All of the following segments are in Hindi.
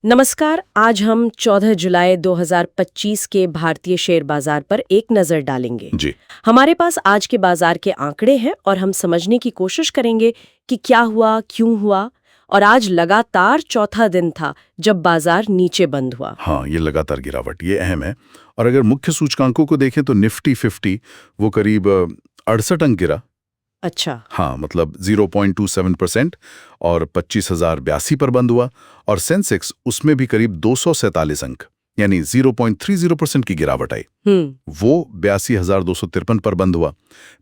नमस्कार। आज हम 14 जुलाई 2025 के भारतीय शेयर बाजार पर एक नजर डालेंगे। जी। हमारे पास आज के बाजार के आंकड़े हैं और हम समझने की कोशिश करेंगे कि क्या हुआ, क्यों हुआ। और आज लगातार चौथा दिन था जब बाजार नीचे बंद हुआ। हाँ, ये लगातार गिरावट, ये अहम है। और अगर मुख्य सूचकांकों को देखें तो निफ्टी 50 वो करीब 68 अंक गिरा। अच्छा। हाँ, मतलब 0.27% और 25,082 पर बंद हुआ। और सेंसेक्स उसमें भी करीब 247 अंक यानी 0.30% की गिरावट आई। वो 82,253 पर बंद हुआ।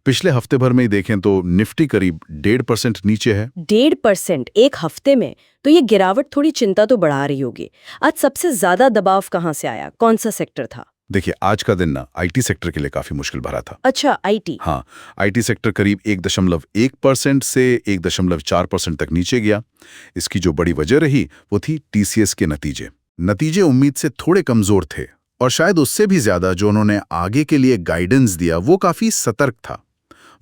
पिछले हफ्ते भर में ही देखें तो निफ्टी करीब 1.5% नीचे है। 1.5% एक हफ्ते में? तो ये गिरावट थोड़ी चिंता तो बढ़ा रही होगी। आज सबसे ज्यादा दबाव कहाँ से आया, कौन सा सेक्टर था? देखिए, आज का दिन ना आईटी सेक्टर के लिए काफी मुश्किल भरा था। अच्छा, आईटी। हाँ, आईटी सेक्टर करीब 1.1% से 1.4% तक नीचे गया। इसकी जो बड़ी वजह रही वो थी टीसीएस के नतीजे उम्मीद से थोड़े कमजोर थे, और शायद उससे भी ज्यादा जो उन्होंने आगे के लिए गाइडेंस दिया वो काफी सतर्क था।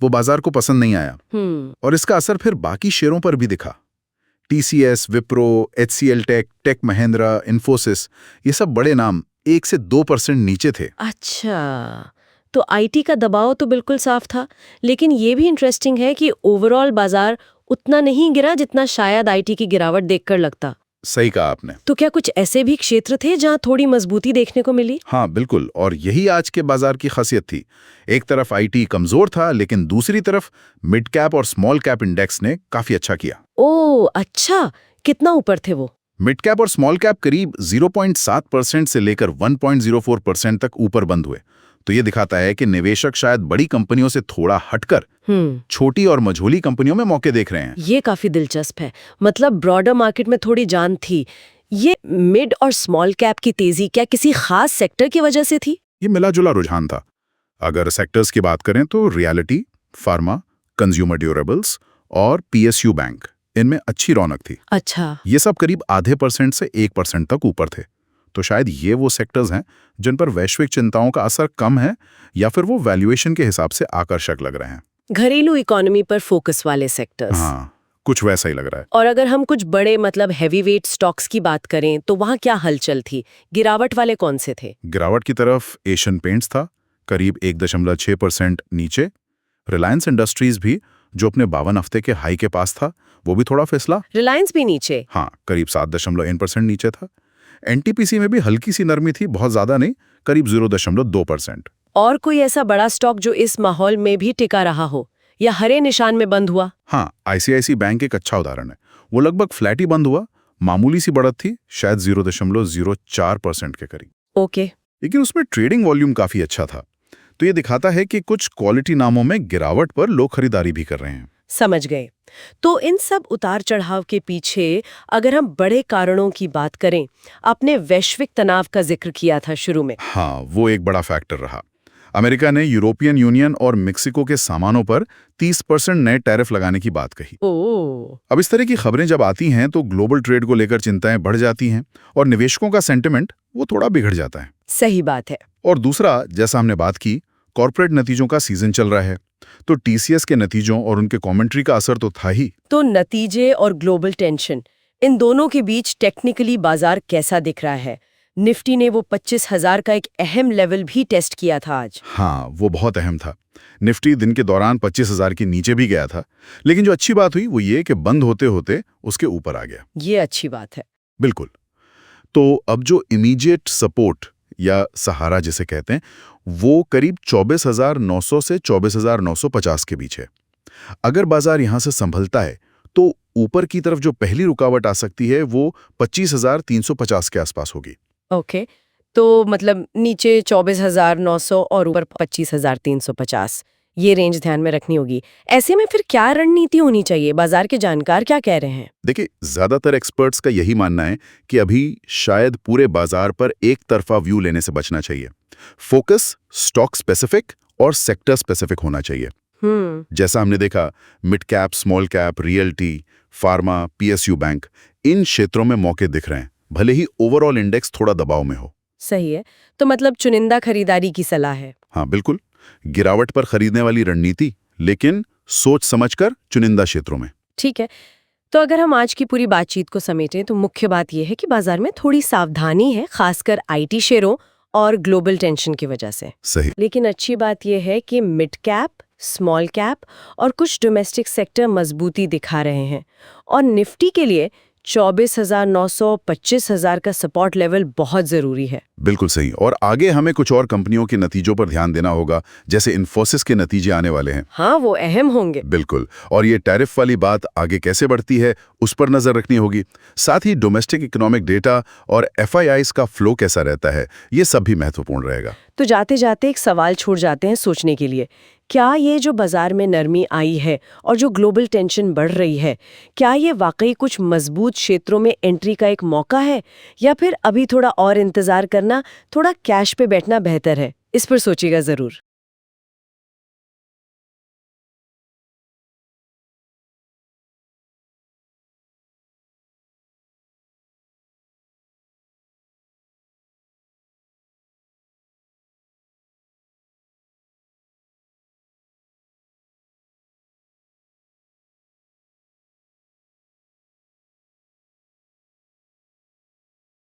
वो बाजार को पसंद नहीं आया और इसका असर फिर बाकी शेयरों पर भी दिखा। TCS, Wipro, HCL tech Mahindra, Infosys, ये सब बड़े नाम 1 से 2% नीचे थे। अच्छा, तो आईटी का दबाव तो बिल्कुल साफ था, लेकिन ये भी इंटरेस्टिंग है कि ओवरऑल बाजार उतना नहीं गिरा जितना शायद आईटी की गिरावट देखकर लगता। सही कहा आपने। तो क्या कुछ ऐसे भी क्षेत्र थे जहां थोड़ी मजबूती देखने को मिली? हाँ बिल्कुल, और यही आज के बाजार की खासियत थी। एक तरफ आईटी कमजोर था, लेकिन दूसरी तरफ मिड कैप और स्मॉल कैप इंडेक्स ने काफी अच्छा किया। ओह अच्छा, कितना ऊपर थे वो? मिड कैप और स्मॉल कैप करीब 0.7% से लेकर 1.04% तक ऊपर बंद हुए। तो ये दिखाता है कि निवेशक शायद बड़ी कंपनियों से थोड़ा हटकर छोटी और मझोली कंपनियों में मौके देख रहे हैं। ये काफी दिलचस्प है। मतलब ब्रॉडर मार्केट में थोड़ी जान थी। ये मिड और स्मॉल कैप की तेजी क्या किसी खास सेक्टर की वजह से थी? ये मिला जुला रुझान था। अगर सेक्टर्स की बात करें तो रियलिटी, फार्मा, कंज्यूमर ड्यूरेबल्स और पीएसयू बैंक, इनमें अच्छी रौनक थी। अच्छा। ये सब करीब 0.5% से 1% तक ऊपर थे। तो शायद ये वो सेक्टर्स हैं जिन पर वैश्विक चिंताओं का असर कम है, या फिर वो वैल्यूएशन के हिसाब से आकर्षक लग रहे हैं। घरेलू इकोनॉमी पर फोकस वाले सेक्टर्स। हाँ, कुछ वैसा ही लग रहा है। और अगर हम कुछ बड़े मतलब हैवीवेट स्टॉक्स की बात करें तो वहां क्या हलचल थी? गिरावट वाले कौन से थे? गिरावट की तरफ एशियन पेंट्स था, करीब 1.6% नीचे। रिलायंस इंडस्ट्रीज भी, जो अपने 52 हफ्ते के हाई के पास था, वो भी थोड़ा फिसला। रिलायंस भी नीचे? हाँ, करीब 7.1% नीचे था। एनटीपीसी में भी हल्की सी नरमी थी, बहुत ज्यादा नहीं, करीब 0.2%। और कोई ऐसा बड़ा स्टॉक जो इस माहौल में भी टिका रहा हो या हरे निशान में बंद हुआ? हाँ, आईसीआईसी बैंक एक अच्छा उदाहरण है। वो लगभग फ्लैट ही बंद हुआ, मामूली सी बढ़त थी, शायद 0.04% के करीब। ओके। लेकिन उसमें ट्रेडिंग वॉल्यूम काफी अच्छा था। तो ये दिखाता है कि कुछ क्वालिटी नामों में गिरावट पर लोग खरीदारी भी कर रहे हैं। समझ गए। तो इन सब उतार चढ़ाव के पीछे अगर हम बड़े कारणों की बात करें, आपने वैश्विक तनाव का जिक्र किया था शुरू में। हाँ, वो एक बड़ा फैक्टर रहा। अमेरिका ने यूरोपियन यूनियन और मेक्सिको के सामानों पर 30% नए टैरिफ लगाने की बात कही। ओह। अब इस तरह की खबरें जब आती हैं तो ग्लोबल ट्रेड को लेकर चिंताएं बढ़ जाती हैं, और निवेशकों का सेंटिमेंट वो थोड़ा बिगड़ जाता है। सही बात है। और दूसरा, जैसा हमने बात की, कॉर्पोरेट नतीजों का सीजन चल रहा है, तो टीसीएस के नतीजों और उनके कमेंट्री का असर तो था ही। तो नतीजे और ग्लोबल टेंशन, इन दोनों के बीच टेक्निकली बाजार कैसा दिख रहा है? निफ्टी ने वो 25,000 का एक अहम लेवल भी टेस्ट किया था आज। हाँ, वो बहुत अहम था। निफ्टी दिन के दौरान 25,000 के नीचे भी गया था, लेकिन जो अच्छी बात हुई वो ये कि बंद होते होते उसके ऊपर आ गया। ये अच्छी बात है। बिल्कुल। तो अब जो इमीडिएट सपोर्ट या सहारा जिसे कहते हैं, वो करीब 24,900 से 24,950 के बीच है। अगर बाजार यहां से संभलता है तो ऊपर की तरफ जो पहली रुकावट आ सकती है वो 25,350 के आसपास होगी। ओके। तो मतलब नीचे 24,900 और ऊपर 25,350, ये रेंज ध्यान में रखनी होगी। ऐसे में फिर क्या रणनीति होनी चाहिए? बाजार के जानकार क्या कह रहे हैं? देखिए, ज्यादातर एक्सपर्ट्स का यही मानना है कि अभी शायद पूरे बाजार पर एक तरफा व्यू लेने से बचना चाहिए। फोकस स्टॉक स्पेसिफिक और सेक्टर स्पेसिफिक होना चाहिए। जैसा हमने देखा, mid cap, small cap, realty, pharma, PSU bank, इन क्षेत्रों में मौके दिख रहे हैं, भले ही ओवरऑल इंडेक्स थोड़ा दबाव में हो। सही है। तो मतलब चुनिंदा खरीदारी की सलाह है। हाँ बिल्कुल, गिरावट पर खरीदने वाली रणनीति, लेकिन सोच समझकर चुनिंदा क्षेत्रों में। ठीक है। तो अगर हम आज की पूरी बातचीत को समेटें तो मुख्य बात यह है कि बाजार में थोड़ी सावधानी है, खासकर आईटी शेयरों और ग्लोबल टेंशन की वजह से। सही। लेकिन अच्छी बात यह है कि मिड कैप, स्मॉल कैप और कुछ डोमेस्टिक सेक्टर मजबूती दिखा रहे हैं और निफ्टी के लिए 24,900, 25,000 का सपोर्ट लेवल बहुत जरूरी है। बिल्कुल सही। और आगे हमें कुछ और कंपनियों के नतीजों पर ध्यान देना होगा, जैसे इन्फोसिस के नतीजे आने वाले हैं। हाँ, वो अहम होंगे। बिल्कुल। और ये टैरिफ वाली बात आगे कैसे बढ़ती है, उस पर नजर रखनी होगी। साथ ही डोमेस्टिक इकोनॉमिक डेटा और FIIs का फ्लो कैसा रहता है, ये सब भी महत्वपूर्ण रहेगा। तो जाते जाते एक सवाल छोड़ जाते हैं सोचने के लिए, क्या ये जो बाजार में नरमी आई है और जो ग्लोबल टेंशन बढ़ रही है, क्या ये वाकई कुछ मजबूत क्षेत्रों में एंट्री का एक मौका है, या फिर अभी थोड़ा और इंतजार करना, थोड़ा कैश पे बैठना बेहतर है? इस पर सोचिएगा जरूर।